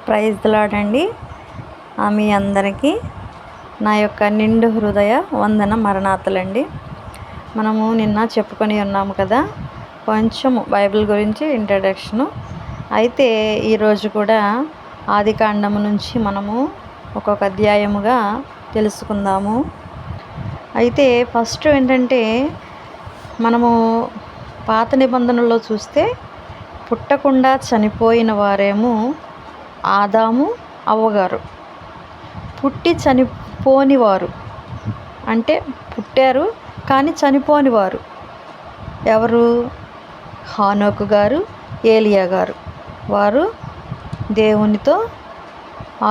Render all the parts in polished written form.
Praise the lord అండి. మీ అందరికీ నా యొక్క నిండు హృదయ వందన మరణాతలండి. మనము నిన్న చెప్పుకొని ఉన్నాము కదా, కొంచెము బైబిల్ గురించి ఇంట్రడక్షను. అయితే ఈరోజు కూడా ఆదికాండము నుంచి మనము ఒక్కొక్క అధ్యాయముగా తెలుసుకుందాము. అయితే ఫస్ట్ ఏంటంటే, మనము పాత నిబంధనలో చూస్తే పుట్టకుండా చనిపోయిన వారేమో ఆదాము అవ్వగారు. పుట్టి చనిపోనివారు అంటే పుట్టారు కానీ చనిపోనివారు ఎవరు? హానోకు గారు, ఏలియా గారు. వారు దేవునితో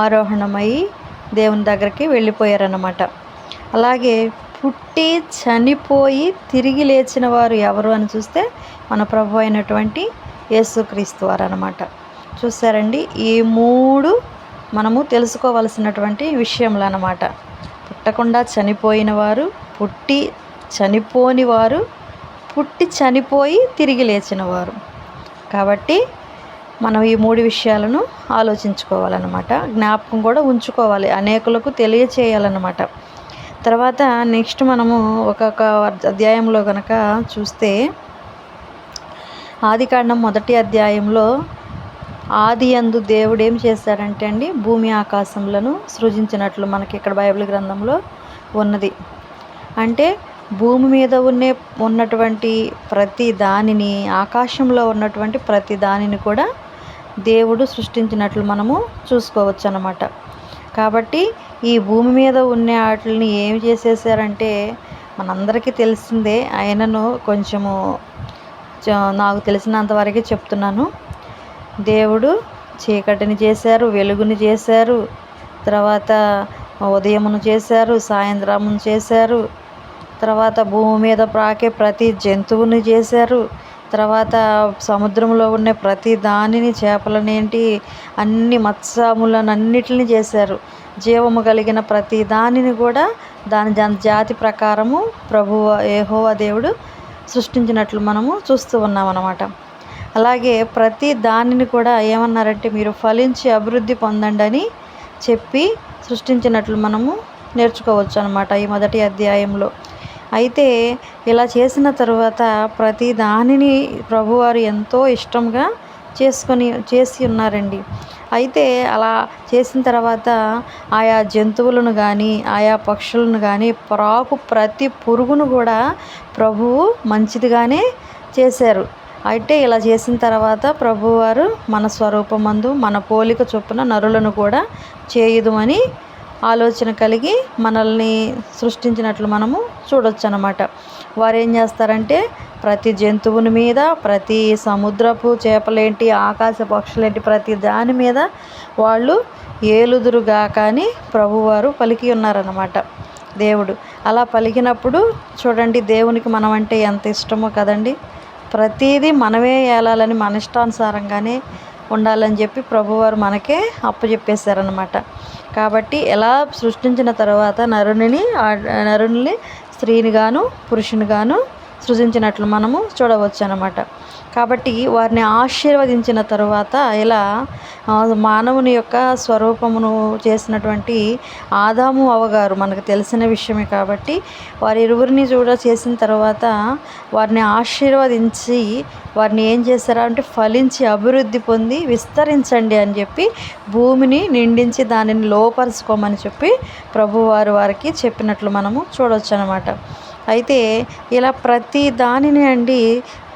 ఆరోహణమై దేవుని దగ్గరికి వెళ్ళిపోయారన్నమాట. అలాగే పుట్టి చనిపోయి తిరిగి లేచిన వారు ఎవరు అని చూస్తే మన ప్రభు అయినటువంటి యేసుక్రీస్తు వారు అన్నమాట. చూసారండి, ఈ మూడు మనము తెలుసుకోవలసినటువంటి విషయములు అన్నమాట. పుట్టకుండా చనిపోయిన వారు, పుట్టి చనిపోని వారు, పుట్టి చనిపోయి తిరిగి లేచిన వారు. కాబట్టి మనం ఈ మూడు విషయాలను ఆలోచించుకోవాలన్నమాట. జ్ఞాపకం కూడా ఉంచుకోవాలి, అనేకులకు తెలియచేయాలన్నమాట. తర్వాత నెక్స్ట్ మనము ఒక్కొక్క అధ్యాయంలో కనుక చూస్తే, ఆదికాండం 1వ అధ్యాయంలో ఆది యందు దేవుడు ఏం చేశాడంటే అండి, భూమి ఆకాశములను సృజించినట్లు మనకి ఇక్కడ బైబిల్ గ్రంథంలో ఉన్నది. అంటే భూమి మీద ఉన్నటువంటి ప్రతి దానిని, ఆకాశంలో ఉన్నటువంటి ప్రతి దానిని కూడా దేవుడు సృష్టించినట్లు మనము చూసుకోవచ్చు అన్నమాట. కాబట్టి ఈ భూమి మీద ఉన్న వాటిని ఏం చేసేసారంటే, మనందరికీ తెలిసిందే. ఆయనను కొంచెము నాకు తెలిసినంతవరకే చెప్తున్నాను. దేవుడు చీకటిని చేశారు, వెలుగుని చేశారు, తర్వాత ఉదయమును చేశారు, సాయంత్రమును చేశారు, తర్వాత భూమి మీద ప్రాకే ప్రతి జంతువుని చేశారు, తర్వాత సముద్రంలో ఉన్న ప్రతి దానిని, చేపలనేంటి అన్ని మత్స్యములనన్నిటిని చేశారు. జీవము కలిగిన ప్రతి దానిని కూడా దాని జాతి ప్రకారము ప్రభువు యెహోవా దేవుడు సృష్టించినట్లు మనము చూస్తూ ఉన్నాం అన్నమాట. అలాగే ప్రతి దానిని కూడా ఏమన్నారంటే, మీరు ఫలించి అభివృద్ధి పొందండి అని చెప్పి సృష్టించినట్లు మనము నేర్చుకోవచ్చు అన్నమాట ఈ 1వ అధ్యాయంలో. అయితే ఇలా చేసిన తరువాత ప్రతి దానిని ప్రభువారు ఎంతో ఇష్టంగా చేసి ఉన్నారండి. అయితే అలా చేసిన తర్వాత ఆయా జంతువులను కానీ, ఆయా పక్షులను కానీ, ప్రాకు ప్రతి పురుగును కూడా ప్రభువు మంచిదిగానే చేశారు. అయితే ఇలా చేసిన తర్వాత ప్రభువారు మన స్వరూపమందు మన పోలిక చొప్పున నరులను కూడా చేయుదుమని ఆలోచన కలిగి మనల్ని సృష్టించినట్లు మనము చూడొచ్చు అన్నమాట. వారు ఏం చేస్తారంటే, ప్రతి జంతువుని మీద, ప్రతి సముద్రపు చేపలేంటి, ఆకాశ పక్షులేంటి, ప్రతి దాని మీద వాళ్ళు ఏలుదురుగా కానీ ప్రభువారు పలికి ఉన్నారన్నమాట దేవుడు. అలా పలికినప్పుడు చూడండి, దేవునికి మనం అంటే ఎంత ఇష్టమో కదండి. ప్రతిదీ మనమే ఏలాలని, మన ఇష్టానుసారంగానే ఉండాలని చెప్పి ప్రభువారు మనకే అప్పచెప్పేశారనమాట. కాబట్టి ఎలా సృష్టించిన తర్వాత నరుని స్త్రీని గాను పురుషుని గాను సృజించినట్లు మనము చూడవచ్చు అన్నమాట. కాబట్టి వారిని ఆశీర్వదించిన తరువాత ఇలా మానవుని యొక్క స్వరూపమును చేసినటువంటి ఆదాము అవ్వగారు మనకు తెలిసిన విషయమే. కాబట్టి వారి ఇరువురిని చేసిన తర్వాత వారిని ఆశీర్వదించి వారిని ఏం చేశారా అంటే, ఫలించి అభివృద్ధి పొంది విస్తరించండి అని చెప్పి భూమిని నిండించి దానిని లోపరుచుకోమని చెప్పి ప్రభువారు వారికి చెప్పినట్లు మనము చూడవచ్చు అన్నమాట. అయితే ఇలా ప్రతి దానిని అండి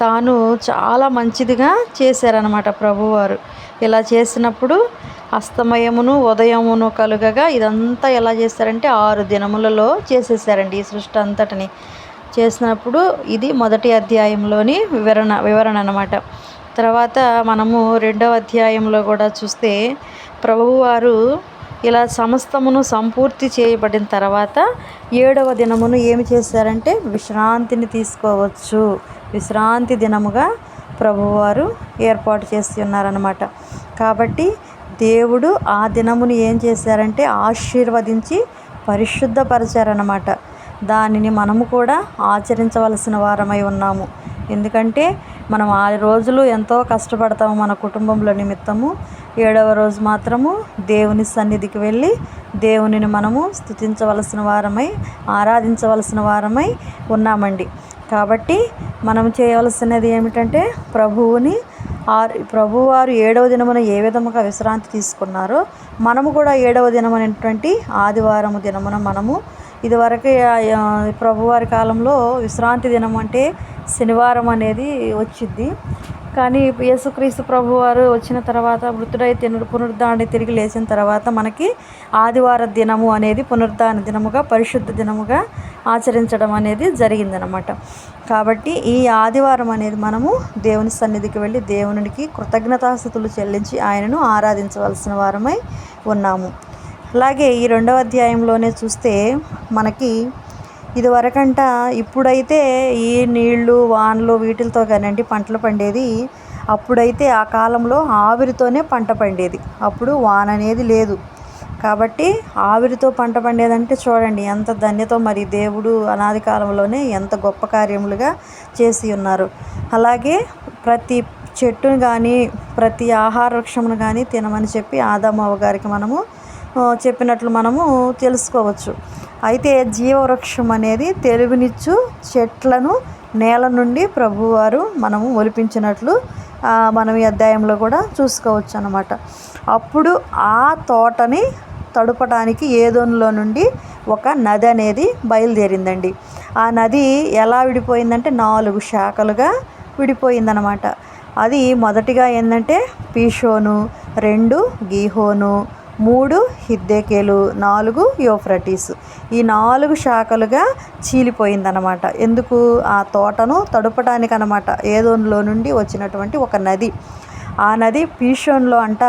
తాను చాలా మంచిదిగా చేశారనమాట ప్రభువారు. ఇలా చేసినప్పుడు అస్తమయమును ఉదయమును కలుగగా ఇదంతా ఎలా చేశారంటే 6 దినములలో చేసేసారండి ఈ సృష్టి అంతటిని. చేసినప్పుడు ఇది 1వ అధ్యాయంలోని వివరణ అన్నమాట. తర్వాత మనము 2వ అధ్యాయంలో కూడా చూస్తే ప్రభువారు ఇలా సమస్తమును సంపూర్తి చేయబడిన తర్వాత 7వ దినమును ఏమి చేశారంటే, విశ్రాంతిని తీసుకోవచ్చు, విశ్రాంతి దినముగా ప్రభువారు ఏర్పాటు చేసి ఉన్నారన్నమాట. కాబట్టి దేవుడు ఆ దినమును ఏం చేశారంటే ఆశీర్వదించి పరిశుద్ధపరిచారన్నమాట. దానిని మనము కూడా ఆచరించవలసిన వారమై ఉన్నాము. ఎందుకంటే మనం ఆ రోజులు ఎంతో కష్టపడతాము మన కుటుంబంలో నిమిత్తము. 7వ రోజు మాత్రము దేవుని సన్నిధికి వెళ్ళి దేవునిని మనము స్తుతించవలసిన వారమై, ఆరాధించవలసిన వారమై ఉన్నామండి. కాబట్టి మనం చేయవలసినది ఏమిటంటే ప్రభువారు 7వ దినమున ఏ విధముగా విశ్రాంతి తీసుకున్నారో మనము కూడా 7వ దినమైనటువంటి ఆదివారము దినమున మనము ఇదివరకు ప్రభువారి కాలంలో విశ్రాంతి దినం అంటే శనివారం అనేది వచ్చింది. కానీ యేసుక్రీస్తు ప్రభువారు వచ్చిన తర్వాత మృతుడై పునరుద్ధాన్ని తిరిగి లేచిన తర్వాత మనకి ఆదివార దినము అనేది పునరుద్ధాన దినముగా, పరిశుద్ధ దినముగా ఆచరించడం అనేది జరిగిందనమాట. కాబట్టి ఈ ఆదివారం అనేది మనము దేవుని సన్నిధికి వెళ్ళి దేవునికి కృతజ్ఞతాస్తుతులు చెల్లించి ఆయనను ఆరాధించవలసిన వారమై ఉన్నాము. అలాగే ఈ 2వ అధ్యాయంలోనే చూస్తే మనకి ఇదివరకంట ఇప్పుడైతే ఈ నీళ్లు వానలు వీటితో కానివ్వండి పంటలు పండేది. అప్పుడైతే ఆ కాలంలో ఆవిరితోనే పంట పండేది. అప్పుడు వాన అనేది లేదు. కాబట్టి ఆవిరితో పంట పండేదంటే చూడండి ఎంత ధన్యతో. మరి దేవుడు అనాది కాలంలోనే ఎంత గొప్ప కార్యములుగా చేసి ఉన్నారు. అలాగే ప్రతి చెట్టును కానీ ప్రతి ఆహార వృక్షమును కానీ తినమని చెప్పి ఆదాము అవ్వ గారికి మనము చెప్పినట్లు మనము తెలుసుకోవచ్చు. అయితే జీవవృక్షం అనేది తెలివినిచ్చు చెట్లను నేల నుండి ప్రభువారు మనము ఒలిపించినట్లు మనం ఈ అధ్యాయంలో కూడా చూసుకోవచ్చు అన్నమాట. అప్పుడు ఆ తోటని తడుపడానికి ఏదోనులో నుండి ఒక నది అనేది బయలుదేరిందండి. ఆ నది ఎలా విడిపోయిందంటే 4 శాఖలుగా విడిపోయిందనమాట. అది మొదటిగా ఏంటంటే పీషోను, 2 గీహోను, 3 హిద్దెకేలు, 4 యూఫ్రటీస్. ఈ 4 శాఖలుగా చీలిపోయిందనమాట. ఎందుకు? ఆ తోటను తడుపడానికి అనమాట. ఏదోనులో నుండి వచ్చినటువంటి ఒక నది. ఆ నది పీషోన్లో అంట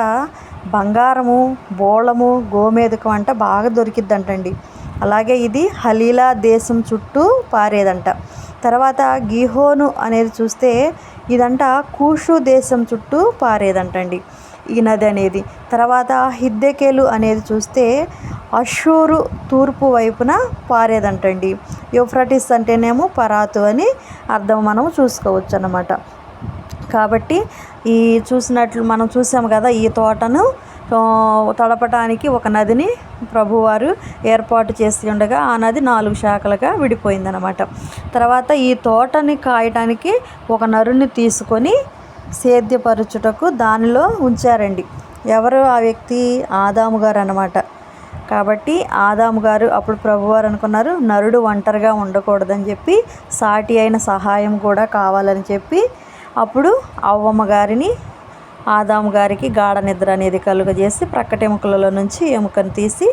బంగారము, బోళము, గోమేదకం అంట బాగా దొరికిద్దంటండి. అలాగే ఇది హలీలా దేశం చుట్టూ పారేదంట. తర్వాత గీహోను అనేది చూస్తే ఇదంట కూషు దేశం చుట్టూ పారేదంటండి ఈ నది అనేది. తర్వాత హిద్దెకేలు అనేది చూస్తే అషూరు తూర్పు వైపున పారేదంటండి. యూఫ్రటీస్ అంటేనేమో పరాతు అని అర్థం మనం చూసుకోవచ్చు అన్నమాట. కాబట్టి ఈ చూసినట్లు మనం చూసాము కదా, ఈ తోటను తడపటానికి ఒక నదిని ప్రభువారు ఏర్పాటు చేసి ఉండగా ఆ నది 4 శాఖలుగా విడిపోయిందనమాట. తర్వాత ఈ తోటని కాయటానికి ఒక నరుని తీసుకొని సేద్యపరచుటకు దానిలో ఉంచారండి. ఎవరు ఆ వ్యక్తి? ఆదాము గారు అన్నమాట. కాబట్టి ఆదాము గారు అప్పుడు ప్రభువారు అనుకున్నారు నరుడు ఒంటరిగా ఉండకూడదని చెప్పి సాటి అయిన సహాయం కూడా కావాలని చెప్పి అప్పుడు అవ్వమ్మ గారిని ఆదాము గారికి గాఢ నిద్ర అనేది కలుగజేసి ప్రక్కటెముకలలో నుంచి ఎముకను తీసి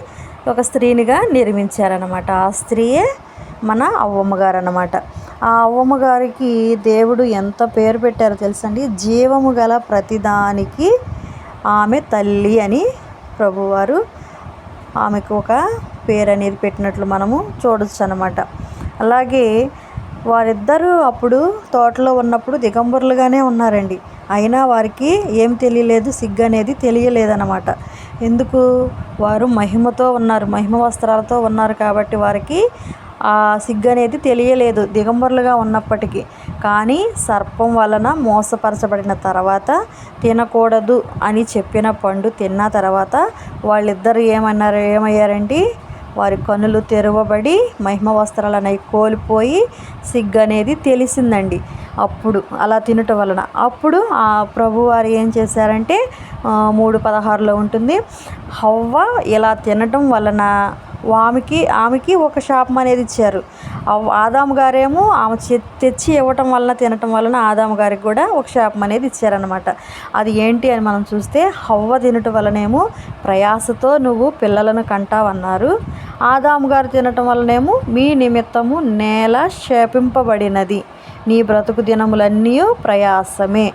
ఒక స్త్రీనిగా నిర్మించారనమాట. ఆ స్త్రీయే మన అవ్వమ్మ గారు అన్నమాట. ఆ అవ్వమ్మ గారికి దేవుడు ఎంత పేరు పెట్టారో తెలుసండి. జీవము గల ప్రతిదానికి ఆమె తల్లి అని ప్రభువారు ఆమెకు ఒక పేరు అనేది పెట్టినట్లు మనము చూడొచ్చు అన్నమాట. అలాగే వారిద్దరూ అప్పుడు తోటలో ఉన్నప్పుడు దిగంబరులుగానే ఉన్నారండి. అయినా వారికి ఏం తెలియలేదు, సిగ్గు అనేది తెలియలేదన్నమాట. ఎందుకు? వారు మహిమతో ఉన్నారు, మహిమ వస్త్రాలతో ఉన్నారు. కాబట్టి వారికి ఆ సిగ్గు అనేది తెలియలేదు దిగంబరులుగా ఉన్నప్పటికీ. కానీ సర్పం వలన మోసపరచబడిన తర్వాత తినకూడదు అని చెప్పిన పండు తిన్న తర్వాత వాళ్ళిద్దరు ఏమయ్యారండి? వారి కన్నులు తెరవబడి మహిమ వస్త్రాలనేవి కోల్పోయి సిగ్గు అనేది తెలిసిందండి. అప్పుడు అలా తినటం వలన అప్పుడు ఆ ప్రభువారు ఏం చేశారంటే 3:16లో ఉంటుంది, హవ్వ ఇలా తినటం వలన ఆమెకి ఒక శాపం అనేది ఇచ్చారు. ఆదాము గారేమో ఆమె తెచ్చి ఇవ్వటం వలన తినటం వలన ఆదాము గారికి కూడా ఒక శాపం అనేది ఇచ్చారనమాట. అది ఏంటి అని మనం చూస్తే హవ్వ తినటం వలనేమో ప్రయాసతో నువ్వు పిల్లలను కంటావన్నారు. ఆదాము గారు తినటం వలనేమో మీ నిమిత్తము నేల శపింపబడినది, నీ బ్రతుకు దినములన్నీ ప్రయాసమే,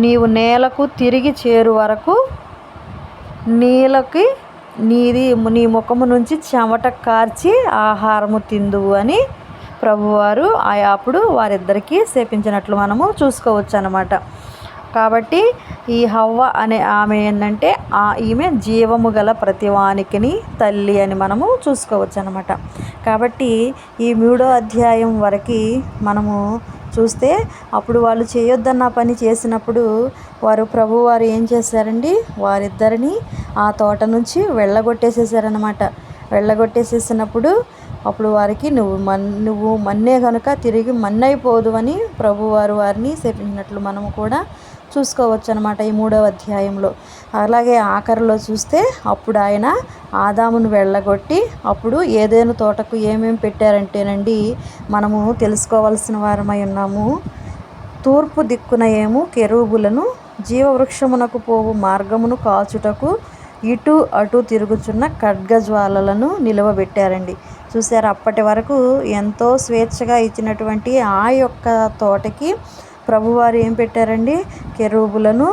నీవు నేలకు తిరిగి చేరు వరకు నీ ముఖము నుంచి చెమట కార్చి ఆహారము తిందువు అని ప్రభువారు అప్పుడు వారిద్దరికీ శపించినట్లు మనము చూసుకోవచ్చు అన్నమాట. కాబట్టి ఈ హవ్వ అనే ఆమె ఏంటంటే ఈమె జీవము గల ప్రతివానికిని తల్లి అని మనము చూసుకోవచ్చు అన్నమాట. కాబట్టి ఈ 3వ అధ్యాయం వరకు మనము చూస్తే అప్పుడు వాళ్ళు చేయొద్దన్న పని చేసినప్పుడు ప్రభువారు ఏం చేశారండి, వారిద్దరిని ఆ తోట నుంచి వెళ్ళగొట్టేసేసారనమాట. వెళ్ళగొట్టేసేసినప్పుడు అప్పుడు వారికి నువ్వు మన్నే కనుక తిరిగి మన్నైపోదు అని ప్రభువారు వారిని శపించినట్లు మనము కూడా చూసుకోవచ్చు అనమాట ఈ 3వ అధ్యాయంలో. అలాగే ఆఖరిలో చూస్తే అప్పుడు ఆయన ఆదామును వెళ్ళగొట్టి అప్పుడు ఏదైనా తోటకు ఏమేమి పెట్టారంటేనండి, మనము తెలుసుకోవాల్సిన వారమై ఉన్నాము. తూర్పు దిక్కున ఏమో కెరూబులను, జీవవృక్షమునకు పోవు మార్గమును కాచుటకు ఇటు అటు తిరుగుచున్న ఖడ్గజ్వాలలను నిలవబెట్టారండి. చూసారు, అప్పటి వరకు ఎంతో స్వేచ్ఛగా ఇచ్చినటువంటి ఆ యొక్క తోటకి ప్రభువారు ఏం పెట్టారండి, కెరూబులను,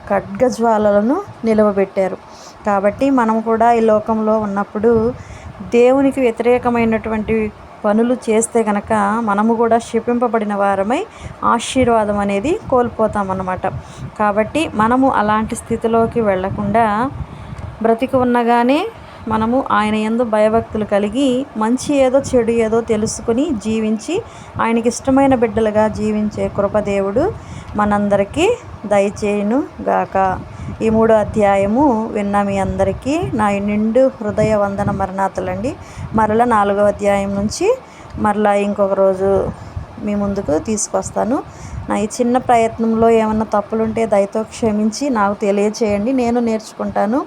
ఖడ్గజ్వాలలను నిలవబెట్టారు. కాబట్టి మనం కూడా ఈ లోకంలో ఉన్నప్పుడు దేవునికి వ్యతిరేకమైనటువంటి పనులు చేస్తే కనుక మనము కూడా శపింపబడిన వారమై ఆశీర్వాదం అనేది కోల్పోతామన్నమాట. కాబట్టి మనము అలాంటి స్థితిలోకి వెళ్లకుండా బ్రతికి ఉన్నగానే మనము ఆయన యందు భయభక్తులు కలిగి మంచి ఏదో చెడు ఏదో తెలుసుకుని జీవించి ఆయనకి ఇష్టమైన బిడ్డలుగా జీవించే కృపదేవుడు మనందరికీ దయచేయును గాక. ఈ 3వ అధ్యాయము విన్న మీ అందరికీ నా నిండు హృదయ వందన మరణాతలండి. మరలా 4వ అధ్యాయం నుంచి మరలా ఇంకొక రోజు మీ ముందుకు తీసుకొస్తాను. నా ఈ చిన్న ప్రయత్నంలో ఏమన్నా తప్పులుంటే దయతో క్షమించి నాకు తెలియచేయండి, నేను నేర్చుకుంటాను.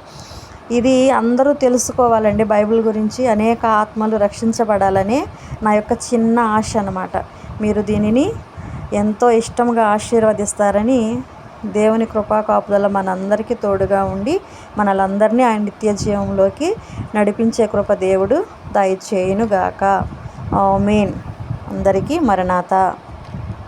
ఇది అందరూ తెలుసుకోవాలండి బైబిల్ గురించి, అనేక ఆత్మలు రక్షించబడాలనే నా యొక్క చిన్న ఆశ అన్నమాట. మీరు దీనిని ఎంతో ఇష్టంగా ఆశీర్వదిస్తారని దేవుని కృపా కాపుదల మనందరికీ తోడుగా ఉండి మనలందరినీ ఆయన నిత్య జీవంలోకి నడిపించే కృప దేవుడు దయచేయునుగాక. ఆమేన్. అందరికీ మరణాత.